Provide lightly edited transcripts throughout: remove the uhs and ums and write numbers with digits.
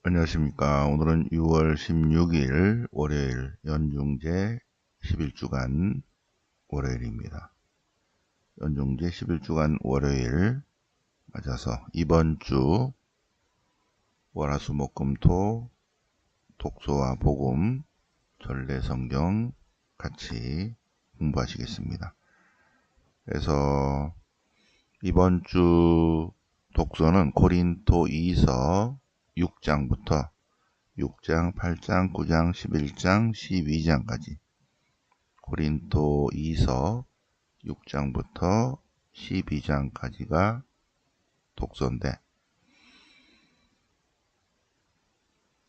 안녕하십니까. 오늘은 6월 16일 월요일 연중제 11주간 월요일입니다. 연중제 11주간 월요일 맞아서 이번 주 월화수목금토 독서와 복음 전래성경 같이 공부하시겠습니다. 그래서 이번 주 독서는 고린토이서 6장부터 6장, 8장, 9장, 11장, 12장까지 고린토이서 6장부터 12장까지가 독서인데,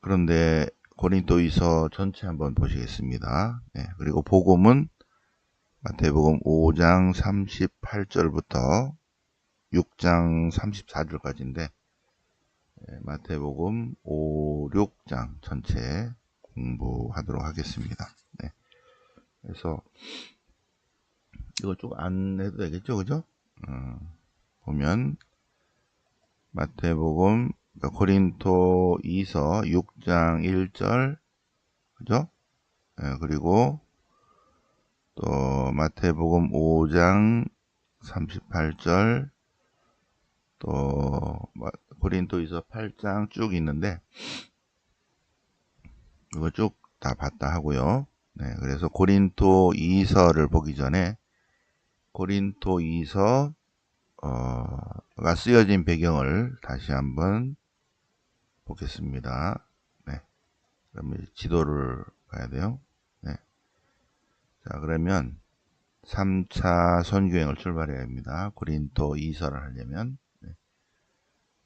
그런데 고린토이서 전체 한번 보시겠습니다. 네, 그리고 복음은 마태복음 5장 38절부터 6장 34절까지인데 마태복음 5, 6장 전체 공부하도록 하겠습니다. 네, 그래서 이거 쭉 안 해도 되겠죠, 그죠? 보면 마태복음 고린토이서 6장 1절, 그죠? 그리고 또 마태복음 5장 38절, 또 고린토이서 8장 쭉 있는데 이거 쭉 다 봤다 하고요. 네, 그래서 고린토이서를 보기 전에 고린토이서 가 쓰여진 배경을 다시 한번 보겠습니다. 네, 그러면 지도를 봐야 돼요. 네, 자 그러면 3차 선교행을 출발해야 합니다. 고린토 이서를 하려면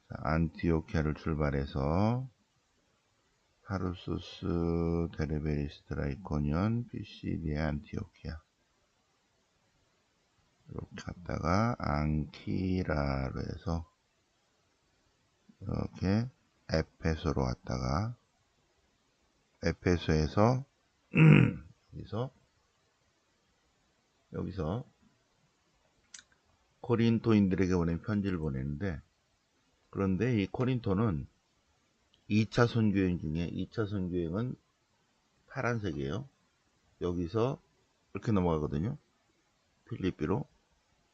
자, 안티오키아를 출발해서 타르수스, 데르베리스트라, 이코니온, 피시디아, 안티오키아 이렇게 갔다가 앙키라로 해서 이렇게 에페소로 왔다가 에페소에서 여기서 코린토인들에게 보낸 편지를 보내는데, 그런데 이 코린토는 2차 선교행 중에 2차 선교행은 파란색이에요. 여기서 이렇게 넘어가거든요. 필리피로.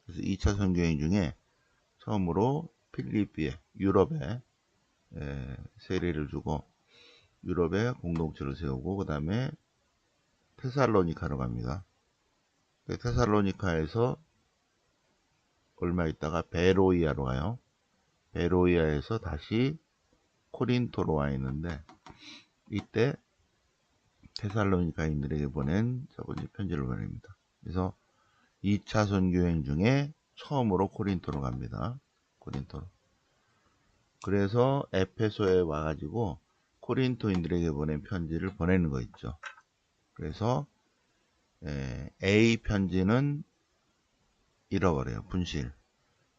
그래서 2차 선교행 중에 처음으로 필리피에 유럽에 세례를 주고 유럽에 공동체를 세우고 그 다음에 테살로니카로 갑니다. 테살로니카에서 얼마 있다가 베로이아로 가요. 베로이아에서 다시 코린토로 와 있는데 이때 테살로니카인들에게 보낸 첫 번째 편지를 보냅니다. 그래서 2차 선교행 중에 처음으로 코린토로 갑니다. 코린토로. 그래서 에페소에 와가지고 코린토인들에게 보낸 편지를 보내는 거 있죠. 그래서 A 편지는 잃어버려요. 분실.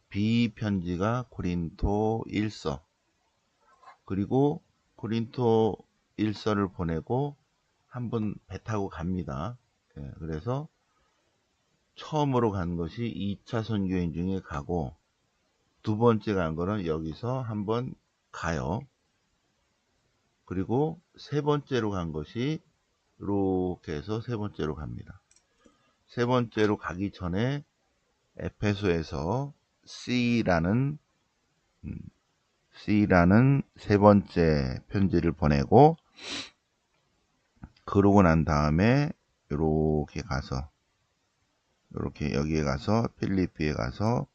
B 편지가 고린토 1서. 그리고 고린토 1서를 보내고 한번 배 타고 갑니다. 그래서 처음으로 간 것이 2차 선교행 중에 가고 두 번째 간 거는 여기서 한번 가요. 그리고 세 번째로 간 것이 이렇게 해서 세 번째로 갑니다. 세 번째로 가기 전에 에페소에서 C라는 세 번째 편지를 보내고, 그러고 난 다음에 이렇게 가서 이렇게 여기에 가서 필리피에 가서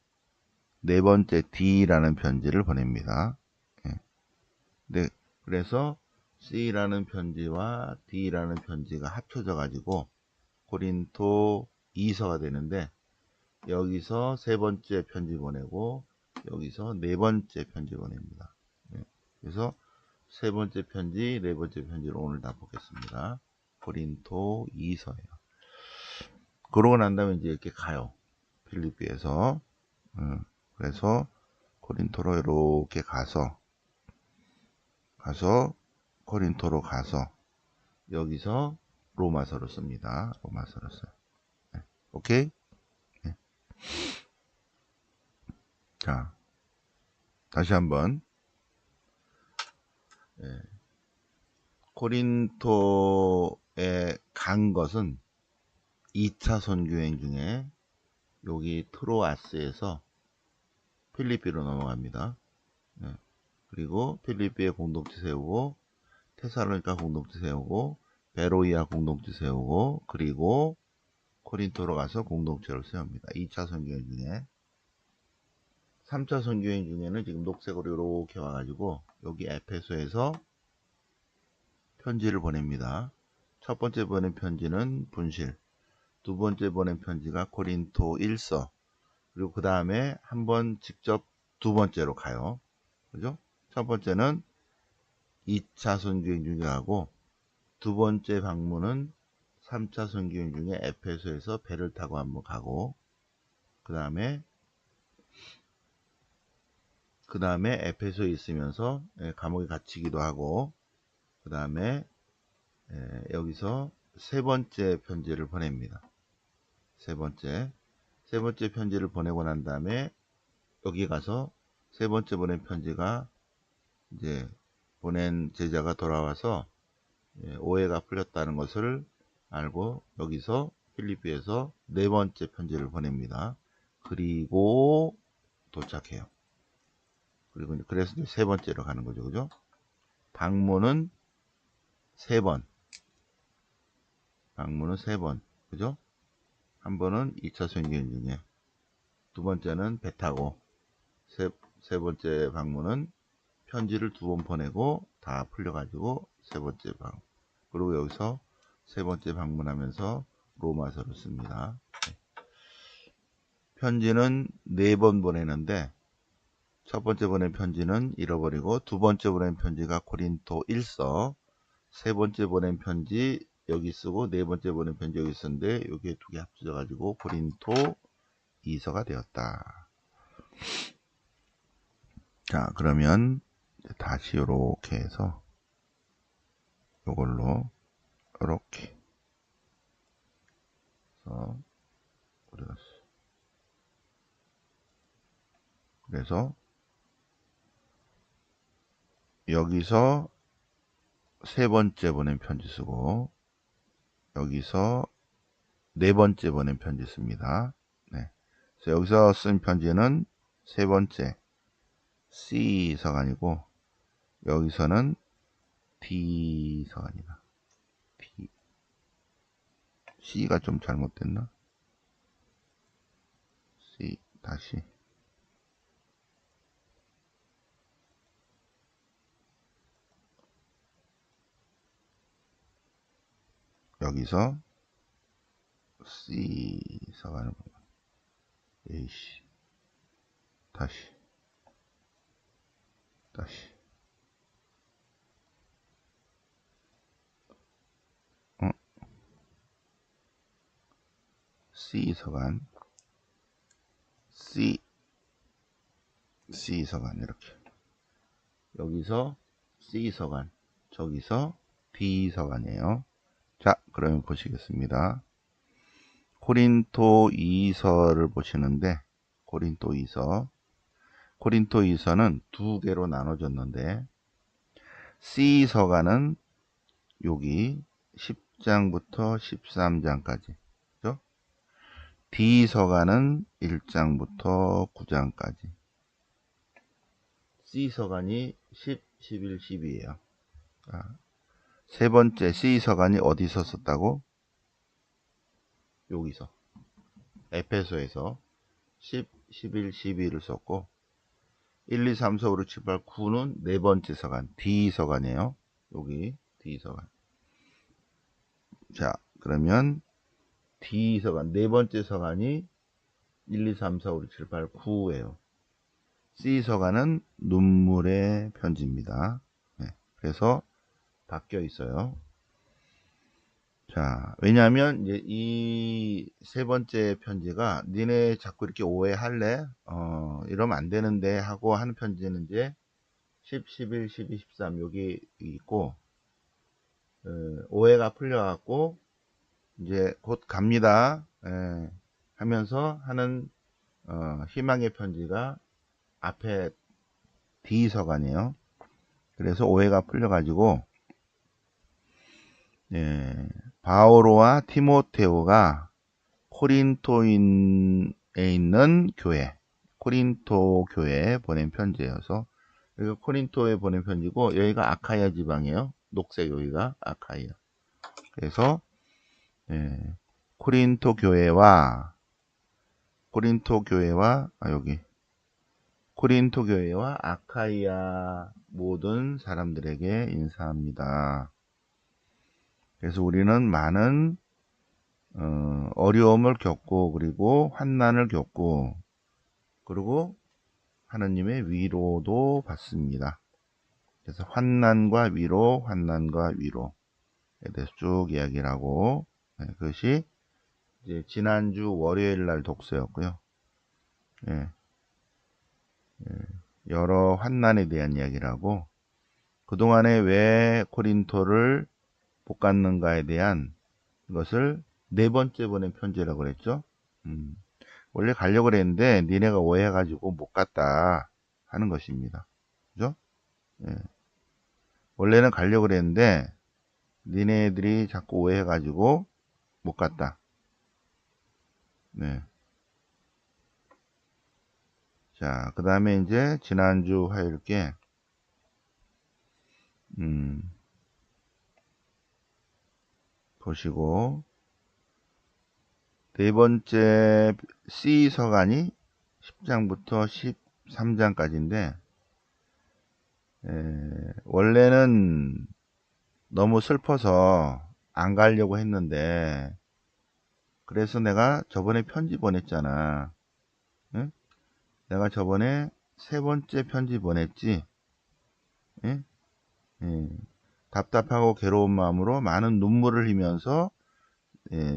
네 번째 D라는 편지를 보냅니다. 네, 그래서 C라는 편지와 D라는 편지가 합쳐져 가지고 고린토 2서가 되는데, 여기서 세 번째 편지 보내고 여기서 네 번째 편지 보냅니다. 그래서 세 번째 편지, 네 번째 편지를 오늘 다 보겠습니다. 고린토 2서예요. 그러고 난 다음에 이제 이렇게 가요. 필리피에서. 그래서 고린토로 이렇게 가서 코린토로 가서 여기서 로마서를 씁니다. 로마서를 써요. 네. 오케이? 네. 자, 다시 한번 예, 코린토에 간 것은 2차 선교행 중에 여기 트로아스에서 필리피로 넘어갑니다. 예, 그리고 필리피에 공동체 세우고 테살로니가 공동체 세우고 베로이아 공동체 세우고 그리고 코린토로 가서 공동체를 세웁니다. 2차 선교행 중에 3차 선교행 중에는 지금 녹색으로 이렇게 와가지고 여기 에페소에서 편지를 보냅니다. 첫 번째 보낸 편지는 분실, 두 번째 보낸 편지가 코린토 1서, 그리고 그 다음에 한번 직접 두 번째로 가요. 그죠? 첫 번째는 2차 선교행 중에 하고 두 번째 방문은 3차 선교행 중에 에페소에서 배를 타고 한번 가고 그 다음에 에페소에 있으면서 감옥에 갇히기도 하고 그 다음에 여기서 세 번째 편지를 보냅니다. 세 번째 편지를 보내고 난 다음에 여기 가서 세 번째 보낸 편지가 이제 보낸 제자가 돌아와서 오해가 풀렸다는 것을 알고 여기서 필리피에서 네 번째 편지를 보냅니다. 그리고 도착해요. 그리고 그래서 이제 세 번째로 가는 거죠. 그죠? 방문은 세 번. 그죠? 한 번은 2차 선교행 중에, 두 번째는 배 타고, 세 번째 방문은 편지를 두 번 보내고 다 풀려가지고 세 번째 방문. 그리고 여기서 세 번째 방문하면서 로마서를 씁니다. 편지는 네 번 보내는데 첫 번째 보낸 편지는 잃어버리고 두 번째 보낸 편지가 코린토 1서, 세 번째 보낸 편지 여기 쓰고 네 번째 보낸 편지 여기 쓰는데 여기에 두 개 합쳐져 가지고 코린토 2서가 되었다. 자, 그러면 다시 이렇게 해서 이걸로 이렇게 해서 그래서 여기서 세 번째 보낸 편지 쓰고 여기서 네 번째 보낸 편지 씁니다. 네. 그래서 여기서 쓴 편지는 세 번째 C 서간이고 여기서는 D 서간이다. D. C가 좀 잘못됐나? C 다시 여기서 C 서간을 에이씨 다시 어? C 서간 C 서간 이렇게 여기서 C 서간 저기서 D 서간이에요. 자, 그러면 보시겠습니다. 코린토 2서를 보시는데 코린토 2서는 두 개로 나눠졌는데 C 서간은 여기 10장부터 13장까지 그죠? D 서간은 1장부터 9장까지 C 서간이 10, 11, 12예요. 세 번째 C 서간이 어디서 썼다고? 여기서 에페소에서 10, 11, 12를 썼고 1, 2, 3, 4, 5, 6, 7, 8, 9는 네 번째 서간 D 서간이에요. 여기 D 서간. 자, 그러면 D 서간 네 번째 서간이 1, 2, 3, 4, 5, 6, 7, 8, 9예요. C 서간은 눈물의 편지입니다. 네, 그래서 바뀌어 있어요. 자, 왜냐하면 이제 이 세 번째 편지가 니네 자꾸 이렇게 오해할래? 이러면 안 되는데 하고 하는 편지는 이제 10, 11, 12, 13 여기 있고 오해가 풀려갖고 이제 곧 갑니다. 하면서 하는 희망의 편지가 앞에 D 서간이에요. 그래서 오해가 풀려가지고 예, 바오로와 티모테오가 코린토에 있는 교회, 코린토 교회에 보낸 편지여서 여기가 코린토에 보낸 편지고 여기가 아카이아 지방이에요. 녹색 여기가 아카이아. 그래서 예, 여기 코린토 교회와 아카이아 모든 사람들에게 인사합니다. 그래서 우리는 많은 어려움을 겪고 그리고 환난을 겪고 그리고 하느님의 위로도 받습니다. 그래서 환난과 위로에 대해서 쭉 이야기를 하고 그것이 이제 지난주 월요일 날 독서였고요. 예, 여러 환난에 대한 이야기를 하고 그동안에 왜 코린토를 못 갔는가에 대한 것을 네 번째 보낸 편지라고 그랬죠. 원래 가려고 그랬는데 니네가 오해해가지고 못 갔다 하는 것입니다. 그죠? 예. 원래는 가려고 그랬는데 니네들이 자꾸 오해해가지고 못 갔다. 네. 자, 그 다음에 이제 지난주 화요일께 보시고 네 번째 C 서간이 10장부터 13장까지인데 원래는 너무 슬퍼서 안 가려고 했는데 그래서 내가 저번에 편지 보냈잖아. 응? 내가 저번에 세 번째 편지 보냈지. 응? 예. 답답하고 괴로운 마음으로 많은 눈물을 흘리면서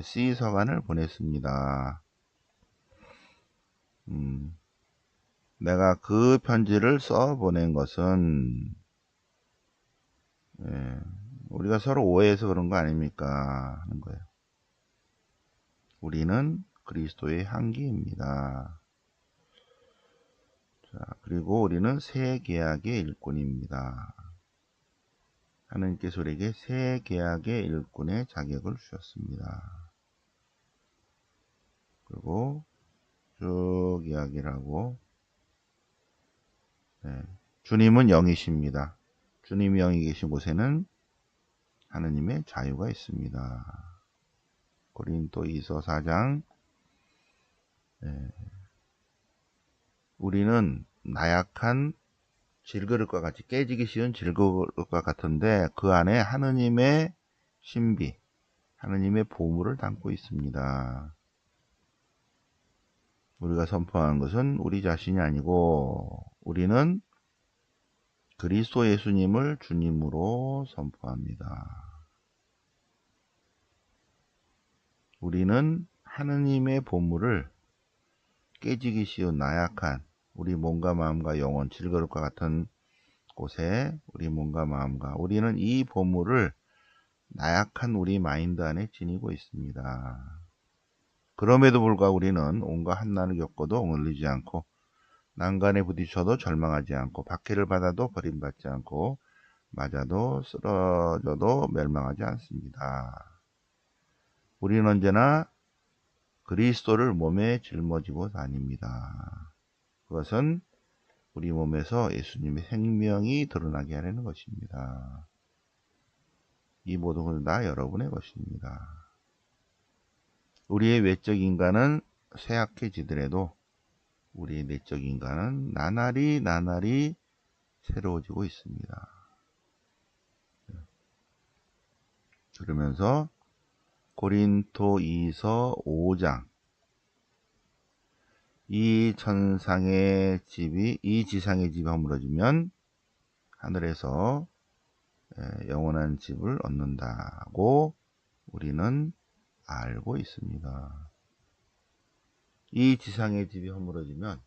C 서간을 보냈습니다. 내가 그 편지를 써 보낸 것은 우리가 서로 오해해서 그런 거 아닙니까 하는 거예요. 우리는 그리스도의 향기입니다. 자, 그리고 우리는 새 계약의 일꾼입니다. 하나님께서 우리에게 새 계약의 일꾼의 자격을 주셨습니다. 그리고 쭉 이야기를 하고 주님은 영이십니다. 주님이 영이 계신 곳에는 하느님의 자유가 있습니다. 고린도이서 4장 우리는 나약한 질그릇과 같이 깨지기 쉬운 질그릇과 같은데 그 안에 하느님의 신비, 하느님의 보물을 담고 있습니다. 우리가 선포하는 것은 우리 자신이 아니고 우리는 그리스도 예수님을 주님으로 선포합니다. 우리는 하느님의 보물을 깨지기 쉬운 나약한 우리 몸과 마음과 영혼, 질그릇과 같은 곳에 우리 몸과 마음과 우리는 이 보물을 나약한 우리 마인드 안에 지니고 있습니다. 그럼에도 불구하고 우리는 온갖 환난을 겪어도 억눌리지 않고 난간에 부딪혀도 절망하지 않고 박해를 받아도 버림받지 않고 맞아도 쓰러져도 멸망하지 않습니다. 우리는 언제나 그리스도를 몸에 짊어지고 다닙니다. 그것은 우리 몸에서 예수님의 생명이 드러나게 하려는 것입니다. 이 모든 것은 다 여러분의 것입니다. 우리의 외적 인간은 쇠약해지더라도 우리의 내적 인간은 나날이 새로워지고 있습니다. 그러면서 고린토이서 5장 이 지상의 집이 허물어지면 하늘에서 영원한 집을 얻는다고 우리는 알고 있습니다. 이 지상의 집이 허물어지면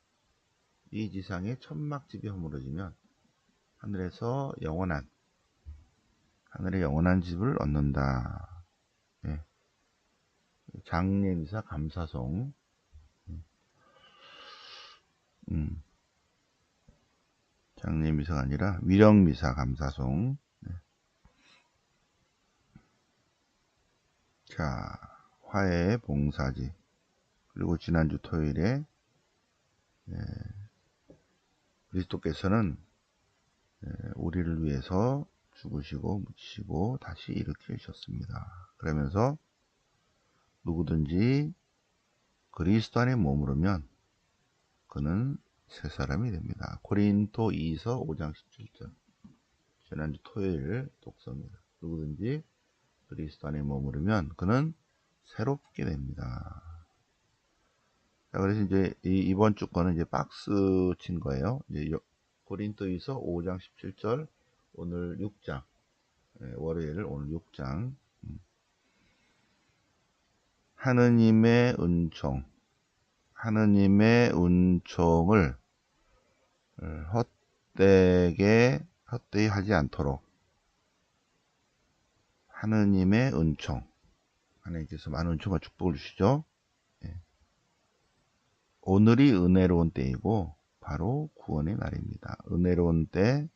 이 지상의 천막집이 허물어지면 하늘에서 하늘의 영원한 집을 얻는다. 장례미사 감사송. 장례미사가 아니라 위령미사 감사송. 네. 자, 화해 봉사지. 그리고 지난주 토요일에 그리스도께서는 우리를 위해서 죽으시고 묻히시고 다시 일으키셨습니다. 그러면서 누구든지 그리스도 안에 머무르면 그는 새 사람이 됩니다. 고린도 2서 5장 17절. 지난주 토요일 독서입니다. 누구든지 그리스도 안에 머무르면 그는 새롭게 됩니다. 자, 그래서 이제 이번 주 거는 이제 박스 친 거예요. 이제 고린도이서 5장 17절, 오늘 6장, 월요일 오늘 6장. 하느님의 은총을 헛되이 하지 않도록 하느님의 은총, 하나님께서 많은 은총과 축복을 주시죠. 오늘이 은혜로운 때이고 바로 구원의 날입니다. 은혜로운 때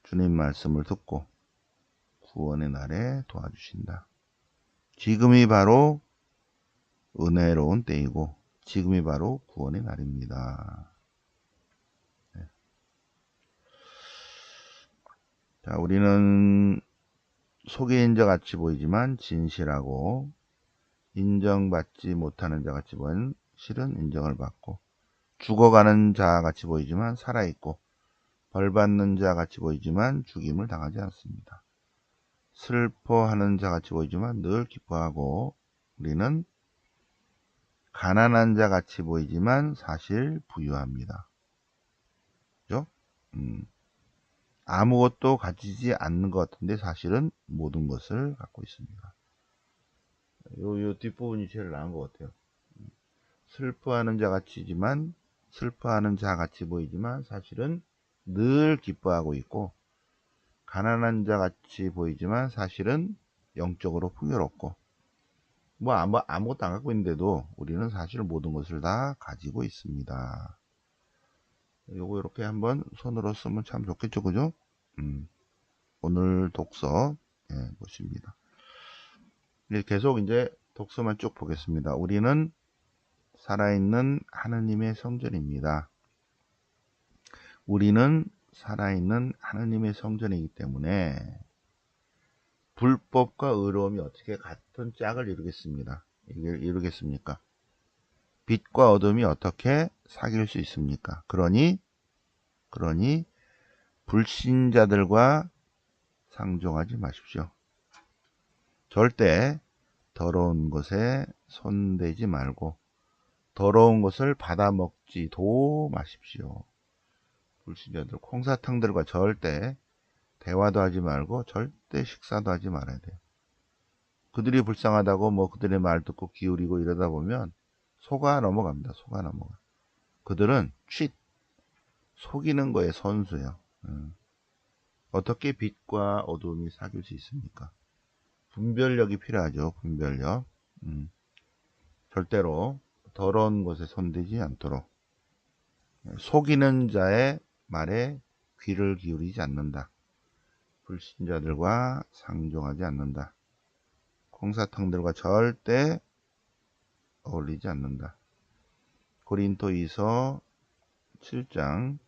주님 말씀을 듣고 구원의 날에 도와주신다. 지금이 바로 은혜로운 때이고 지금이 바로 구원의 날입니다. 네. 자, 우리는 속이는 자 같이 보이지만 진실하고 인정받지 못하는 자 같이 보이는 실은 인정을 받고 죽어가는 자 같이 보이지만 살아있고 벌받는 자 같이 보이지만 죽임을 당하지 않습니다. 슬퍼하는 자 같이 보이지만 늘 기뻐하고 우리는 가난한 자 같이 보이지만 사실 부유합니다. 그죠? 아무것도 가지지 않는 것 같은데 사실은 모든 것을 갖고 있습니다. 요 뒷부분이 제일 나은 것 같아요. 슬퍼하는 자 같이 보이지만 사실은 늘 기뻐하고 있고, 가난한 자 같이 보이지만 사실은 영적으로 풍요롭고, 아무것도 안 갖고 있는데도 우리는 사실 모든 것을 다 가지고 있습니다. 요거 이렇게 한번 손으로 쓰면 참 좋겠죠, 그죠? 오늘 독서 보십니다. 계속 이제 독서만 쭉 보겠습니다. 우리는 살아있는 하느님의 성전입니다. 우리는 살아있는 하느님의 성전이기 때문에 불법과 의로움이 어떻게 같은 짝을 이루겠습니까? 빛과 어둠이 어떻게 사귈 수 있습니까? 그러니 불신자들과 상종하지 마십시오. 절대 더러운 것에 손대지 말고 더러운 것을 받아먹지도 마십시오. 불신자들, 콩사탕들과 절대 대화도 하지 말고 절대 식사도 하지 말아야 돼요. 그들이 불쌍하다고 그들의 말 듣고 기울이고 이러다 보면 속아 넘어갑니다. 그들은 속이는 거에 선수예요. 어떻게 빛과 어둠이 사귈 수 있습니까? 분별력이 필요하죠. 분별력. 절대로 더러운 것에 손대지 않도록, 속이는 자의 말에 귀를 기울이지 않는다. 불신자들과 상종하지 않는다. 콩사탕들과 절대 어울리지 않는다. 고린도이서 7장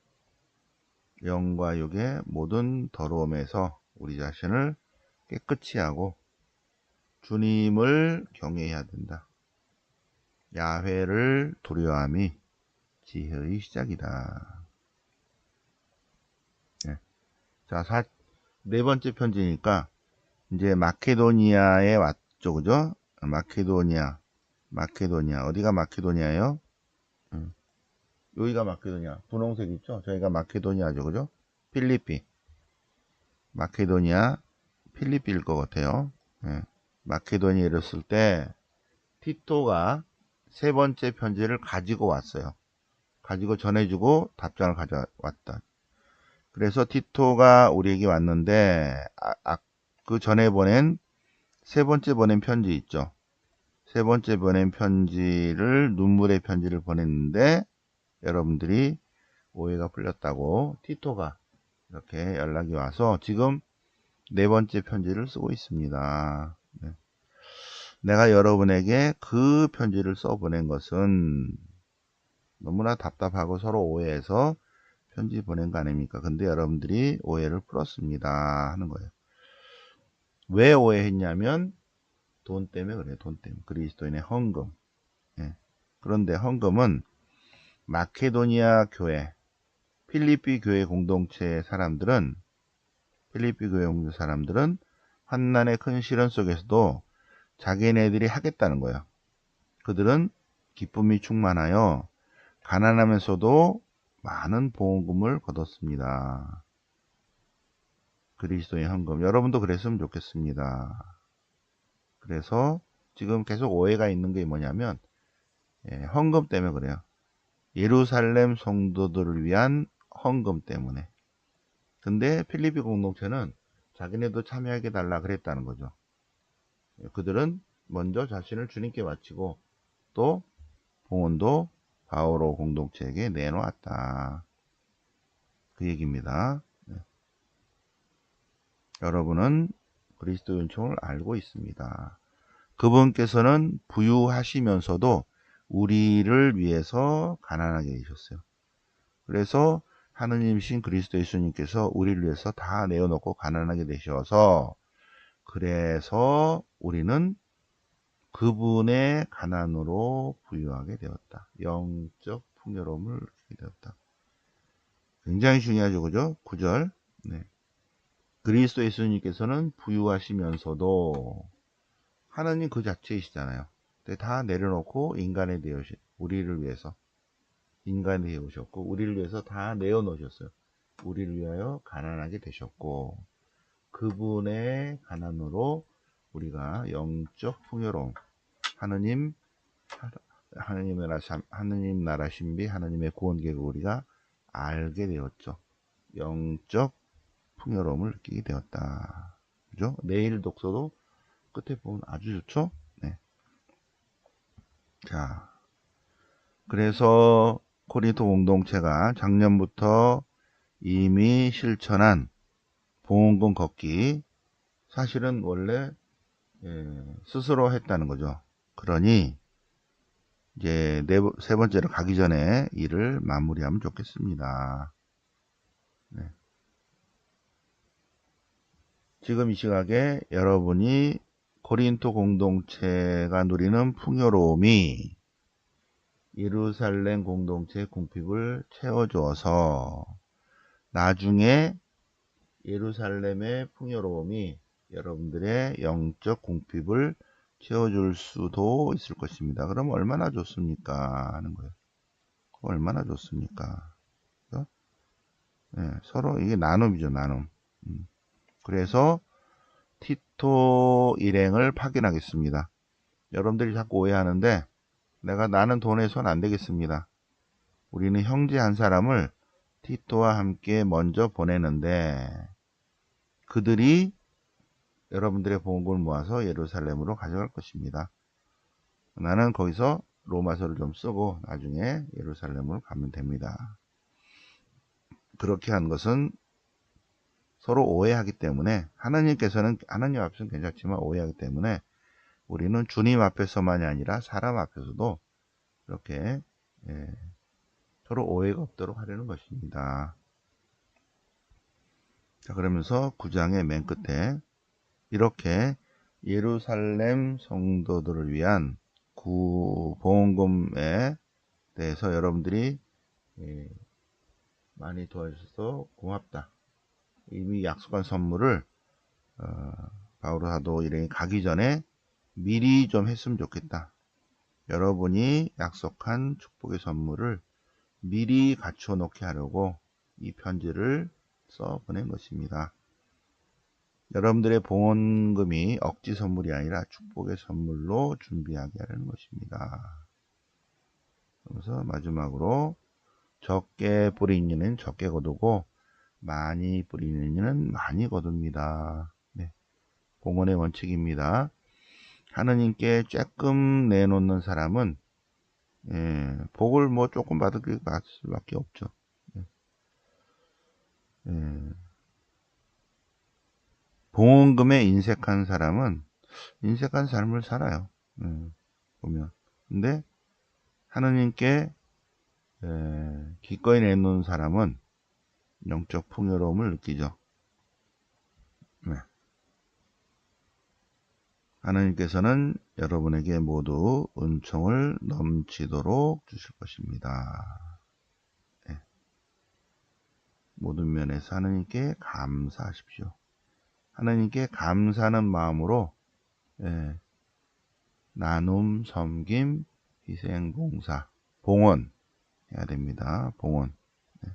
영과 육의 모든 더러움에서 우리 자신을 깨끗이 하고 주님을 경외해야 된다. 야훼를 두려워함이 지혜의 시작이다. 자, 네 번째 편지니까 이제 마케도니아에 왔죠, 그죠? 마케도니아. 어디가 마케도니아예요? 여기가 마케도니아. 분홍색 있죠? 저희가 마케도니아죠, 그죠? 필리핀. 마케도니아, 필리핀일 것 같아요. 마케도니아에 이랬을 때 티토가 세 번째 편지를 가지고 왔어요. 가지고 전해주고 답장을 가져왔다. 그래서 티토가 우리에게 왔는데 그 전에 세 번째 보낸 편지 있죠. 세 번째 보낸 편지를 눈물의 편지를 보냈는데 여러분들이 오해가 풀렸다고 티토가 이렇게 연락이 와서 지금 네 번째 편지를 쓰고 있습니다. 네. 내가 여러분에게 그 편지를 써보낸 것은 너무나 답답하고 서로 오해해서 편지 보낸 거 아닙니까? 근데 여러분들이 오해를 풀었습니다 하는 거예요. 왜 오해했냐면 돈 때문에 그래요. 돈 때문에. 그리스도인의 헌금. 예. 그런데 헌금은 마케도니아 교회, 필리피 교회 공동체 사람들은 필리피 교회 공동체 사람들은 환난의 큰 시련 속에서도 자기네들이 하겠다는 거예요. 그들은 기쁨이 충만하여 가난하면서도 많은 보험금을 거뒀습니다. 그리스도의 헌금. 여러분도 그랬으면 좋겠습니다. 그래서 지금 계속 오해가 있는 게 뭐냐면 헌금 때문에 그래요. 예루살렘 성도들을 위한 헌금 때문에. 근데 필리피 공동체는 자기네도 참여하게 달라 그랬다는 거죠. 그들은 먼저 자신을 주님께 바치고 또 봉헌도 바오로 공동체에게 내놓았다. 그 얘기입니다. 네. 여러분은 그리스도 은총을 알고 있습니다. 그분께서는 부유하시면서도 우리를 위해서 가난하게 되셨어요. 그래서 하느님이신 그리스도 예수님께서 우리를 위해서 다 내어놓고 가난하게 되셔서 그래서 우리는 그분의 가난으로 부유하게 되었다. 영적 풍요로움을 얻게 되었다. 굉장히 중요하죠. 그죠? 9절. 네. 그리스도 예수님께서는 부유하시면서도 하나님 그 자체이시잖아요. 다 내려놓고 인간에 되으신 우리를 위해서 인간이 되어 오셨고 우리를 위해서 다 내어놓으셨어요. 우리를 위하여 가난하게 되셨고 그분의 가난으로 우리가 영적 풍요로움 하느님 나라 신비 하나님의 구원 계획을 우리가 알게 되었죠. 영적 풍요로움을 느끼게 되었다. 그죠? 내일 독서도 끝에 보면 아주 좋죠? 네. 자, 그래서 코린토 공동체가 작년부터 이미 실천한 보험금 걷기 사실은 원래 스스로 했다는 거죠. 그러니 이제 세 번째로 가기 전에 일을 마무리하면 좋겠습니다. 네. 지금 이 시각에 여러분이 고린토 공동체가 누리는 풍요로움이 예루살렘 공동체의 궁핍을 채워주어서 나중에 예루살렘의 풍요로움이 여러분들의 영적 궁핍을 채워줄 수도 있을 것입니다. 그럼 얼마나 좋습니까? 하는 거예요. 얼마나 좋습니까? 네, 서로 이게 나눔이죠, 나눔. 그래서 티토 일행을 파견하겠습니다. 여러분들이 자꾸 오해하는데 나는 돈에 손 안 대겠습니다. 우리는 형제 한 사람을 티토와 함께 먼저 보내는데 그들이 여러분들의 보험금을 모아서 예루살렘으로 가져갈 것입니다. 나는 거기서 로마서를 좀 쓰고 나중에 예루살렘으로 가면 됩니다. 그렇게 한 것은 서로 오해하기 때문에 하나님 앞에서는 괜찮지만 오해하기 때문에 우리는 주님 앞에서만이 아니라 사람 앞에서도 이렇게 서로 오해가 없도록 하려는 것입니다. 자, 그러면서 9장의 맨 끝에 이렇게 예루살렘 성도들을 위한 보험금에 대해서 여러분들이 많이 도와주셔서 고맙다. 이미 약속한 선물을 바오로 사도 일행이 가기 전에 미리 좀 했으면 좋겠다. 여러분이 약속한 축복의 선물을 미리 갖춰 놓게 하려고 이 편지를 써 보낸 것입니다. 여러분들의 봉헌금이 억지 선물이 아니라 축복의 선물로 준비하게 하려는 것입니다. 그래서 마지막으로 적게 뿌리는 이는 적게 거두고 많이 뿌리는 이는 많이 거둡니다. 네. 봉헌의 원칙입니다. 하느님께 조금 내놓는 사람은 복을 조금 받을 수밖에 없죠. 예, 봉헌금에 인색한 사람은 인색한 삶을 살아요. 보면. 근데 하느님께 기꺼이 내놓은 사람은 영적 풍요로움을 느끼죠. 네. 하나님께서는 여러분에게 모두 은총을 넘치도록 주실 것입니다. 네. 모든 면에서 하나님께 감사하십시오. 하나님께 감사하는 마음으로 나눔, 섬김, 희생, 봉사, 봉헌 해야 됩니다. 봉헌. 네.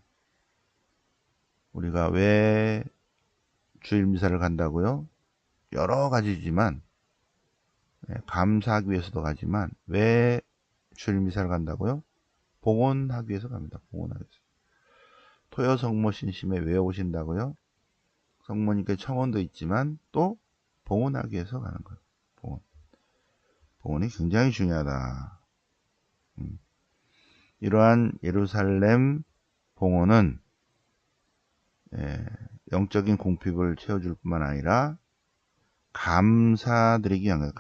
우리가 왜 주일 미사를 간다고요? 여러 가지지만 감사하기 위해서도 가지만 왜 주일 미사를 간다고요? 봉헌하기 위해서 갑니다. 봉헌하기 위해서. 토요 성모 신심에 왜 오신다고요? 성모님께 청혼도 있지만 또 봉헌하기 위해서 가는 거예요. 봉헌. 봉헌이 굉장히 중요하다. 이러한 예루살렘 봉헌은 영적인 궁핍을 채워줄 뿐만 아니라 감사드리기 위한 거예요.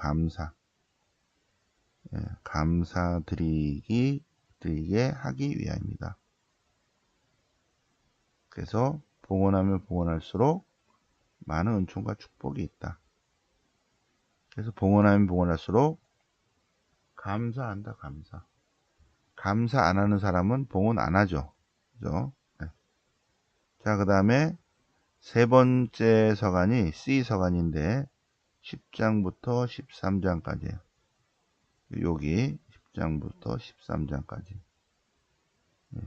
감사드리게 하기 위함입니다. 그래서 봉헌하면 봉헌할수록 많은 은총과 축복이 있다. 그래서 봉헌하면 봉헌할수록 감사한다. 감사 안 하는 사람은 봉헌 안 하죠. 그죠? 네. 자, 그 다음에 세 번째 서간이 C 서간인데 10장부터 13장까지예요. 여기 10장부터 13장까지. 네.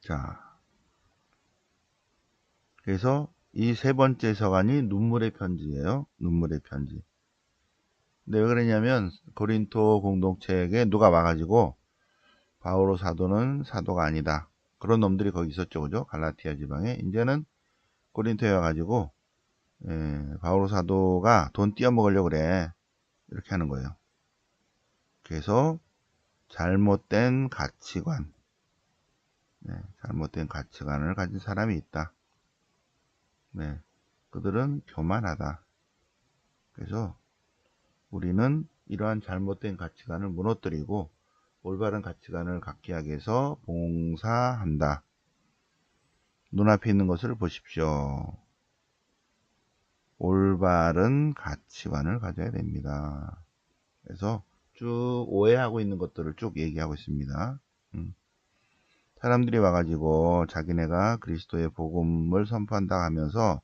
자, 그래서 이 세 번째 서간이 눈물의 편지예요. 눈물의 편지. 근데 왜 그러냐면 고린토 공동체에게 누가 와가지고 바오로 사도는 사도가 아니다. 그런 놈들이 거기 있었죠. 그죠? 갈라티아 지방에. 이제는 고린토에 와가지고 바오로 사도가 돈 띄어먹으려고 그래. 이렇게 하는 거예요. 그래서 잘못된 가치관, 잘못된 가치관을 가진 사람이 있다. 그들은 교만하다. 그래서 우리는 이러한 잘못된 가치관을 무너뜨리고 올바른 가치관을 갖게 하기 위해서 봉사한다. 눈앞에 있는 것을 보십시오. 올바른 가치관을 가져야 됩니다. 그래서 쭉 오해하고 있는 것들을 쭉 얘기하고 있습니다. 사람들이 와가지고 자기네가 그리스도의 복음을 선포한다 하면서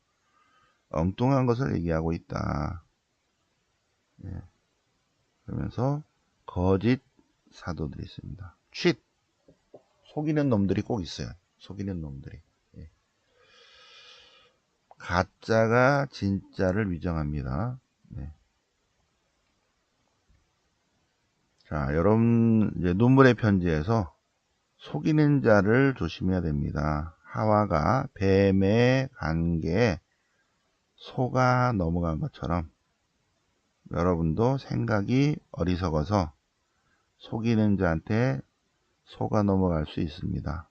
엉뚱한 것을 얘기하고 있다. 그러면서 거짓 사도들이 있습니다. 속이는 놈들이 꼭 있어요. 속이는 놈들이. 가짜가 진짜를 위정합니다. 자, 여러분 이제 눈물의 편지에서 속이는 자를 조심해야 됩니다. 하와가 뱀의 관계에 속아 넘어간 것처럼 여러분도 생각이 어리석어서 속이는 자한테 속아 넘어갈 수 있습니다.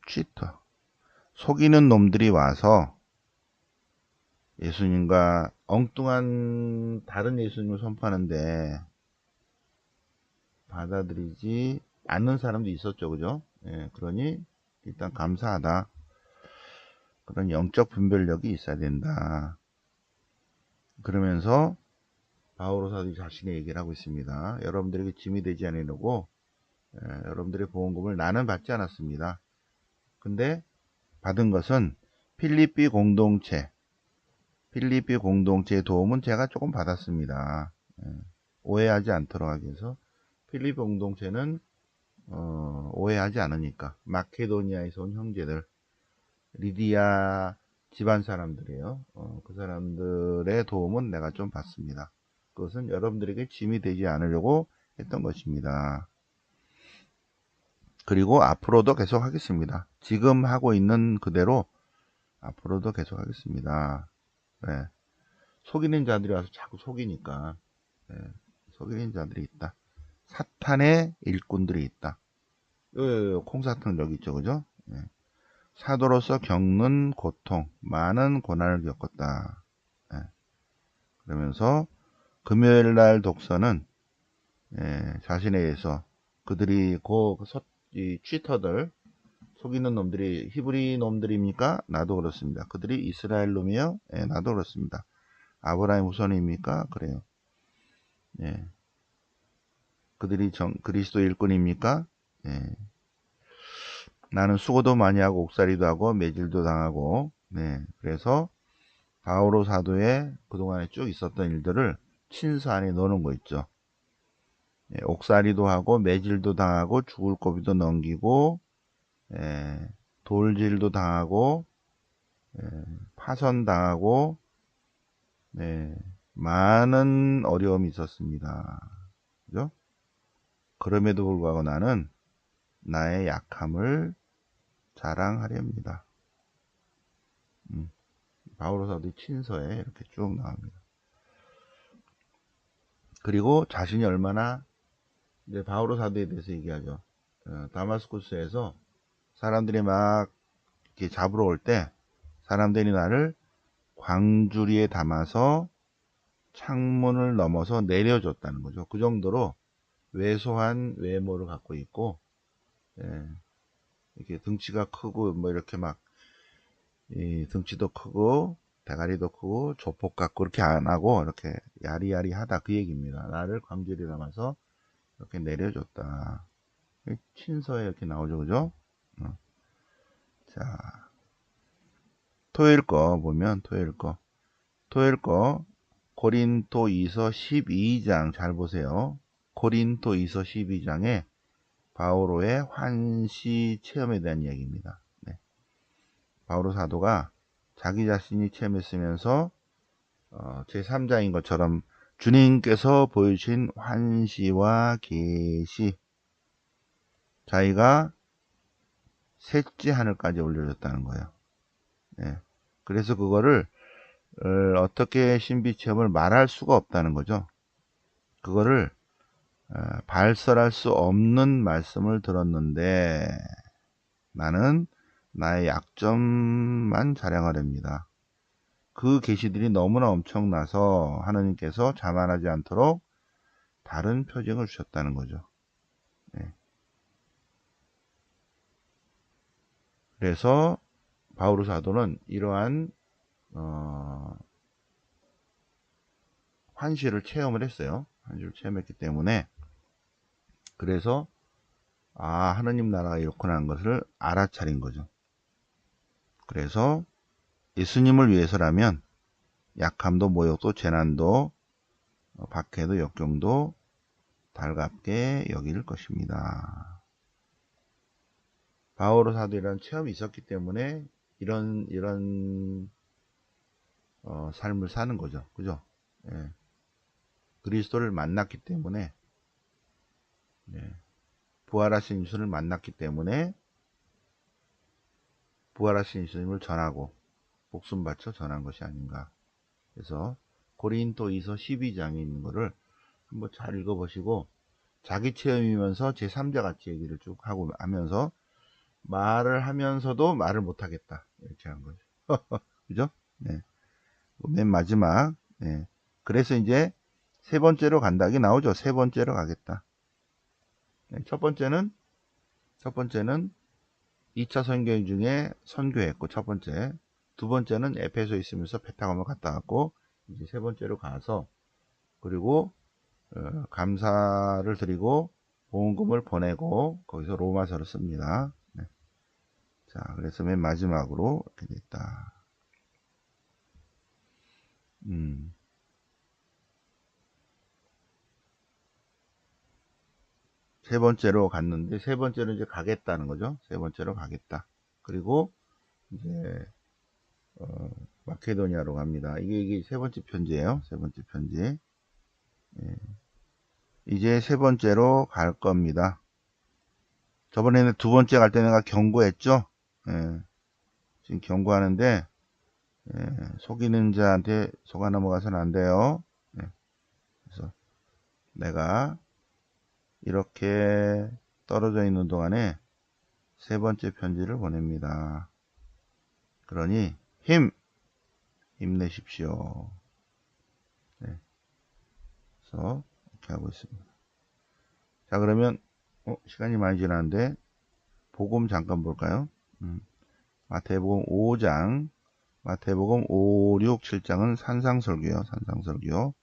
치터. 속이는 놈들이 와서 예수님과 엉뚱한 다른 예수님을 선포하는데 받아들이지 않는 사람도 있었죠. 그죠? 그러니 일단 감사하다. 그런 영적 분별력이 있어야 된다. 그러면서 바오로 사도 자신의 얘기를 하고 있습니다. 여러분들에게 짐이 되지 않으려고 여러분들의 보험금을 나는 받지 않았습니다. 근데 받은 것은 필리피 공동체의 도움은 제가 조금 받았습니다. 오해하지 않도록 하기 위해서. 필리피 공동체는 오해하지 않으니까 마케도니아에서 온 형제들, 리디아 집안 사람들이에요. 그 사람들의 도움은 내가 좀 받습니다. 그것은 여러분들에게 짐이 되지 않으려고 했던 것입니다. 그리고 앞으로도 계속 하겠습니다. 지금 하고 있는 그대로 앞으로도 계속 하겠습니다. 속이는 자들이 와서 자꾸 속이니까 속이는 자들이 있다. 사탄의 일꾼들이 있다. 콩사탕 여기 있죠, 그죠? 예. 사도로서 겪는 고통, 많은 고난을 겪었다. 예. 그러면서 금요일 날 독서는 자신에 의해서 그들이 이 취터들 속이는 놈들이 히브리 놈들입니까? 나도 그렇습니다. 그들이 이스라엘 놈이요? 나도 그렇습니다. 아브라함 후손입니까? 그래요. 예. 그들이 그리스도 일꾼입니까? 예. 나는 수고도 많이 하고 옥살이도 하고 매질도 당하고 그래서 바오로 사도의 그동안에 쭉 있었던 일들을 친서 안에 넣어놓은 거 있죠. 옥살이도 하고 매질도 당하고 죽을 고비도 넘기고 돌질도 당하고 파선당하고 많은 어려움이 있었습니다. 그죠? 그럼에도 불구하고 나는 나의 약함을 자랑하렵니다. 바오로 사도의 친서에 이렇게 쭉 나옵니다. 그리고 자신이 얼마나 이제 바오로 사도에 대해서 얘기하죠. 다마스쿠스에서 사람들이 막 이렇게 잡으러 올 때 사람들이 나를 광주리에 담아서 창문을 넘어서 내려줬다는 거죠. 그 정도로 왜소한 외모를 갖고 있고 이렇게 등치가 크고 뭐 이렇게 막 등치도 크고 대가리도 크고 조폭 같고 그렇게 안 하고 이렇게 야리야리하다 그 얘기입니다. 나를 광주리에 담아서 이렇게 내려줬다. 친서에 이렇게 나오죠, 그죠? 자, 토요일 거 보면 토요일 거 고린토이서 12장 잘 보세요. 고린토이서 12장에 바오로의 환시 체험에 대한 이야기입니다. 바오로 사도가 자기 자신이 체험했으면서 제3자인 것처럼 주님께서 보여주신 환시와 계시, 자기가 셋째 하늘까지 올려졌다는 거예요. 그래서 그거를 어떻게 신비 체험을 말할 수가 없다는 거죠. 그거를 발설할 수 없는 말씀을 들었는데 나는 나의 약점만 자랑하렵니다. 그 계시들이 너무나 엄청나서 하느님께서 자만하지 않도록 다른 표징을 주셨다는 거죠. 그래서 바오로 사도는 이러한 환시를 체험을 했어요. 환시를 체험했기 때문에 그래서 하느님 나라가 이렇구나 하는 것을 알아차린 거죠. 그래서 예수님을 위해서라면 약함도 모욕도 재난도 박해도 역경도 달갑게 여길 것입니다. 바오로 사도이라는 체험이 있었기 때문에 이런 삶을 사는 거죠. 그죠? 그리스도를 만났기 때문에 부활하신 예수를 만났기 때문에 부활하신 예수님을 전하고 목숨 바쳐 전한 것이 아닌가. 그래서 고린토이서 12장에 있는 거를 한번 잘 읽어보시고 자기 체험이면서 제3자 같이 얘기를 쭉 하고 하면서 말을 하면서도 말을 못하겠다 이렇게 한 거죠. 그죠? 맨 마지막 그래서 이제 세 번째로 간다 이게 나오죠. 세 번째로 가겠다. 첫 번째는 2차 선교행 중에 선교했고 첫 번째, 두 번째는 에페소에 있으면서 배 타고 갔다 왔고 이제 세 번째로 가서 그리고 감사를 드리고 보험금을 보내고 거기서 로마서를 씁니다. 자, 그래서 맨 마지막으로 이렇게 됐다. 세 번째로 갔는데 세 번째로 이제 가겠다는 거죠. 세 번째로 가겠다. 그리고 이제 마케도니아로 갑니다. 이게 세 번째 편지예요. 세 번째 편지. 이제 세 번째로 갈 겁니다. 저번에는 두 번째 갈 때 내가 경고했죠. 지금 경고하는데 속이는 자한테 속아 넘어가서는 안 돼요. 그래서 내가 이렇게 떨어져 있는 동안에 세 번째 편지를 보냅니다. 그러니 힘내십시오. 네. 그래서 이렇게 하고 있습니다. 자, 그러면 시간이 많이 지났는데 복음 잠깐 볼까요? 마태복음 5장, 마태복음 5, 6, 7장은 산상설교요. 산상설교.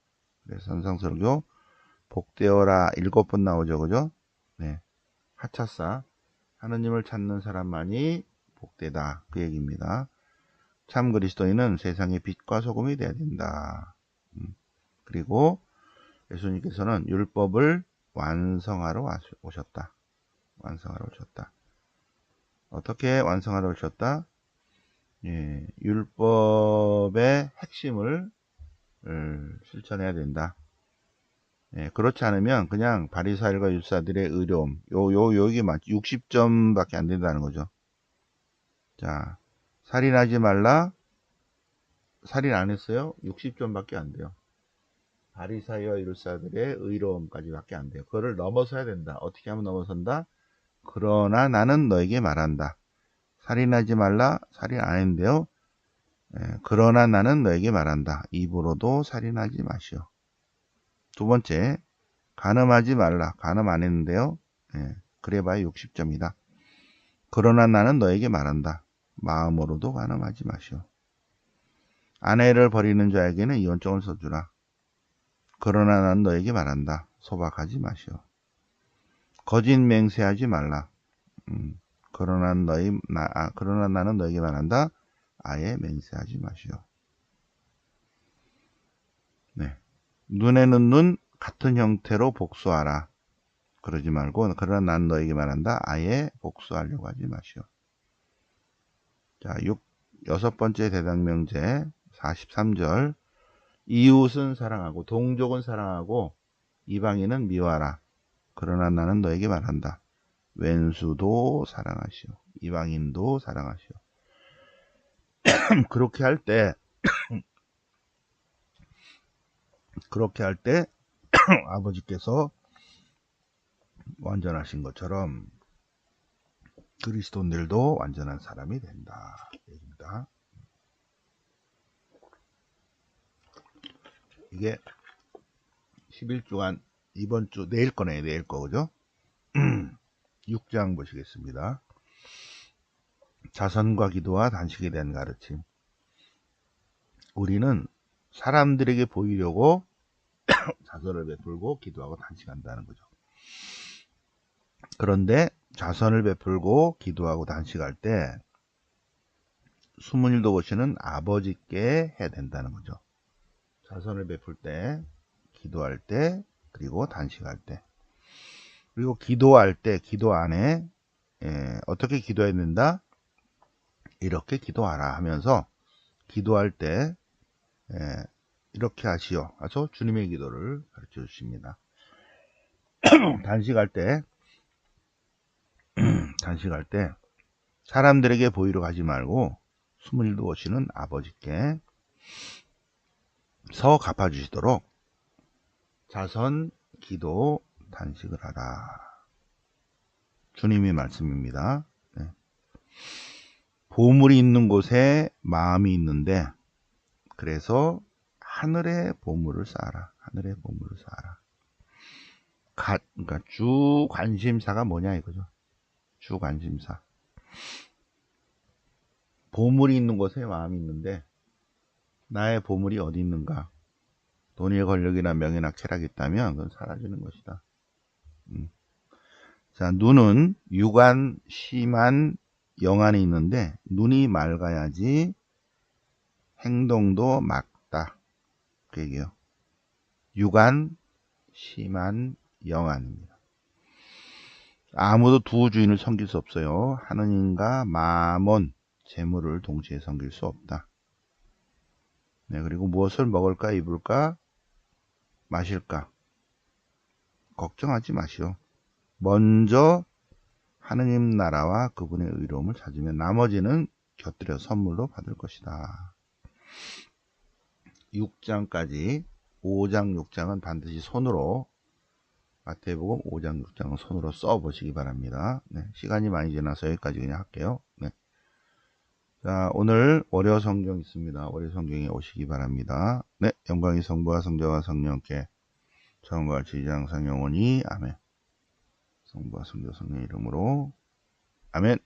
그래서 산상설교 복되어라 7번 나오죠. 그죠? 네. 하차사 하느님을 찾는 사람만이 복되다. 그 얘기입니다. 참 그리스도인은 세상의 빛과 소금이 되어야 된다. 그리고 예수님께서는 율법을 완성하러 오셨다. 완성하러 오셨다. 어떻게 완성하러 오셨다? 예, 율법의 핵심을 실천해야 된다. 예, 그렇지 않으면 그냥 바리사일과 율사들의 의로움, 여기 60점밖에 안 된다는 거죠. 자, 살인하지 말라. 살인 안 했어요? 60점밖에 안 돼요. 바리사이와 율사들의 의로움까지밖에 안 돼요. 그거를 넘어서야 된다. 어떻게 하면 넘어선다? 그러나 나는 너에게 말한다. 살인하지 말라. 살인 안 했는데요. 예, 그러나 나는 너에게 말한다. 입으로도 살인하지 마시오. 두 번째, 간음하지 말라. 간음 안 했는데요. 예, 그래봐야 60점이다. 그러나 나는 너에게 말한다. 마음으로도 간음하지 마시오. 아내를 버리는 자에게는 이혼장을 써주라. 그러나 나는 너에게 말한다. 소박하지 마시오. 거짓 맹세하지 말라. 그러나 나는 너에게 말한다. 아예 맹세하지 마시오. 네. 눈에는 눈, 같은 형태로 복수하라. 그러지 말고, 그러나 난 너에게 말한다. 아예 복수하려고 하지 마시오. 자, 여섯 번째 대당명제 43절. 이웃은 사랑하고, 동족은 사랑하고, 이방인은 미워하라. 그러나 나는 너에게 말한다. 왼수도 사랑하시오. 이방인도 사랑하시오. 그렇게 할 때, 아버지께서 완전하신 것처럼 그리스도인들도 완전한 사람이 된다. 얘기입니다. 이게 11주간 이번 주 내일 거네. 내일 거 그죠? 6장 보시겠습니다. 자선과 기도와 단식에 대한 가르침. 우리는 사람들에게 보이려고 자선을 베풀고 기도하고 단식한다는 거죠. 그런데 자선을 베풀고 기도하고 단식할 때 숨은 일도 보시는 아버지께 해야 된다는 거죠. 자선을 베풀 때, 기도할 때, 그리고 단식할 때. 그리고 기도할 때, 기도 안에 어떻게 기도해야 된다? 이렇게 기도하라 하면서 기도할 때 이렇게 하시오. 하셔서 주님의 기도를 가르쳐 주십니다. 단식할 때 사람들에게 보이러 가지 말고 숨은 일도 오시는 아버지께 서 갚아주시도록 자선, 기도, 단식을 하라. 주님의 말씀입니다. 네. 보물이 있는 곳에 마음이 있는데 그래서 하늘의 보물을 쌓아라. 하늘의 보물을 쌓아라. 그러니까 주 관심사가 뭐냐 이거죠. 주 관심사. 보물이 있는 곳에 마음이 있는데 나의 보물이 어디 있는가? 돈이 권력이나 명예나 쾌락이 있다면 그건 사라지는 것이다. 자, 눈은 육안, 심한 영안이 있는데 눈이 맑아야지 행동도 맑다. 그 얘기예요. 육안, 심한 영안입니다. 아무도 두 주인을 섬길 수 없어요. 하느님과 마몬, 재물을 동시에 섬길 수 없다. 네, 그리고 무엇을 먹을까, 입을까, 마실까? 걱정하지 마시오. 먼저 하느님 나라와 그분의 의로움을 찾으면 나머지는 곁들여 선물로 받을 것이다. 6장까지 5장 6장은 반드시 손으로 마태복음 5장 6장을 손으로 써 보시기 바랍니다. 네, 시간이 많이 지나서 여기까지 그냥 할게요. 네. 자, 오늘 월요 성경 있습니다. 월요 성경에 오시기 바랍니다. 네, 영광이 성부와 성자와 성령께 처음과 같이 이제 항상 영원히 아멘. 성부와 성자 성령의 이름으로 아멘.